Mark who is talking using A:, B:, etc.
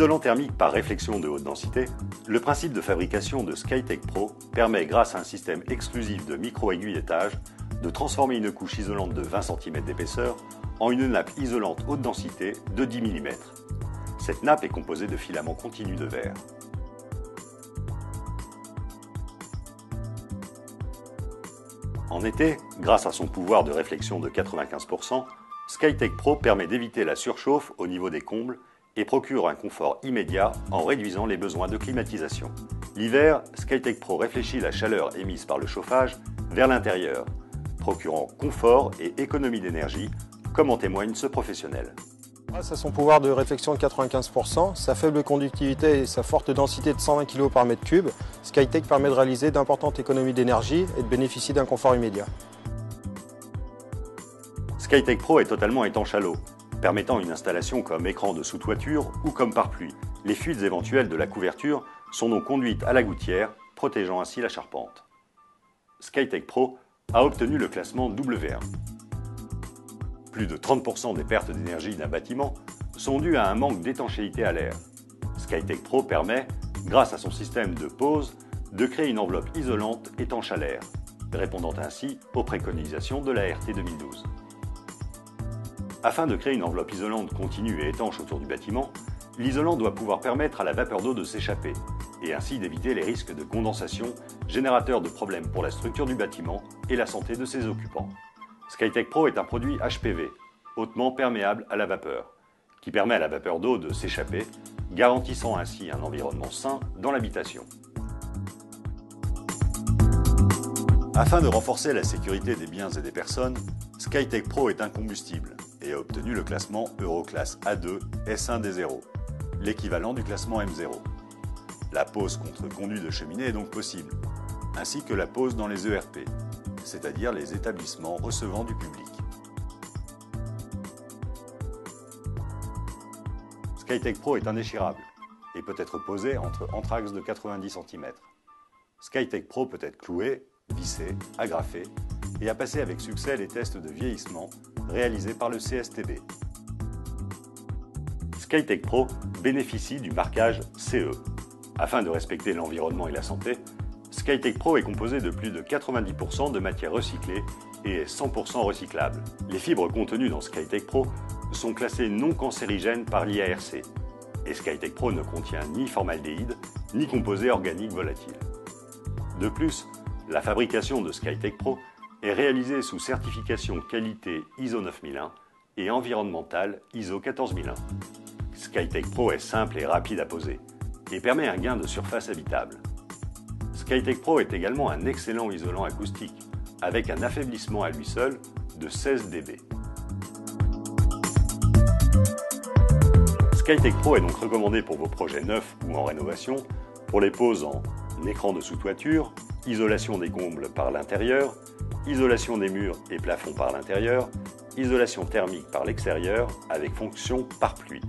A: Isolant thermique par réflexion de haute densité, le principe de fabrication de Skytech Pro permet, grâce à un système exclusif de micro-aiguillettage, de transformer une couche isolante de 20 cm d'épaisseur en une nappe isolante haute densité de 10 mm. Cette nappe est composée de filaments continus de verre. En été, grâce à son pouvoir de réflexion de 95%, Skytech Pro permet d'éviter la surchauffe au niveau des combles et procure un confort immédiat en réduisant les besoins de climatisation. L'hiver, Skytech Pro réfléchit la chaleur émise par le chauffage vers l'intérieur, procurant confort et économie d'énergie, comme en témoigne ce professionnel.
B: Grâce à son pouvoir de réflexion de 95%, sa faible conductivité et sa forte densité de 120 kg par mètre cube, Skytech permet de réaliser d'importantes économies d'énergie et de bénéficier d'un confort immédiat.
A: Skytech Pro est totalement étanche à l'eau, permettant une installation comme écran de sous-toiture ou comme pare-pluie. Les fuites éventuelles de la couverture sont donc conduites à la gouttière, protégeant ainsi la charpente. Skytech Pro a obtenu le classement W1. Plus de 30% des pertes d'énergie d'un bâtiment sont dues à un manque d'étanchéité à l'air. Skytech Pro permet, grâce à son système de pose, de créer une enveloppe isolante étanche à l'air, répondant ainsi aux préconisations de la RT 2012. Afin de créer une enveloppe isolante continue et étanche autour du bâtiment, l'isolant doit pouvoir permettre à la vapeur d'eau de s'échapper, et ainsi d'éviter les risques de condensation, générateurs de problèmes pour la structure du bâtiment et la santé de ses occupants. Skytech Pro est un produit HPV, hautement perméable à la vapeur, qui permet à la vapeur d'eau de s'échapper, garantissant ainsi un environnement sain dans l'habitation. Afin de renforcer la sécurité des biens et des personnes, Skytech Pro est incombustible et a obtenu le classement Euroclass A2 S1 D0, l'équivalent du classement M0. La pose contre conduit de cheminée est donc possible, ainsi que la pose dans les ERP, c'est-à-dire les établissements recevant du public. Skytech Pro est indéchirable et peut être posé entre anthrax de 90 cm. Skytech Pro peut être cloué, vissé, agrafé et a passé avec succès les tests de vieillissement réalisés par le CSTB. Skytech Pro bénéficie du marquage CE. Afin de respecter l'environnement et la santé, Skytech Pro est composé de plus de 90% de matières recyclées et est 100% recyclable. Les fibres contenues dans Skytech Pro sont classées non cancérigènes par l'IARC et Skytech Pro ne contient ni formaldéhyde ni composés organiques volatiles. De plus, la fabrication de Skytech Pro est réalisée sous certification qualité ISO 9001 et environnementale ISO 14001. Skytech Pro est simple et rapide à poser et permet un gain de surface habitable. Skytech Pro est également un excellent isolant acoustique, avec un affaiblissement à lui seul de 16 dB. Skytech Pro est donc recommandé pour vos projets neufs ou en rénovation, pour les poses en écran de sous-toiture, isolation des combles par l'intérieur, isolation des murs et plafonds par l'intérieur, isolation thermique par l'extérieur avec fonction pare-pluie.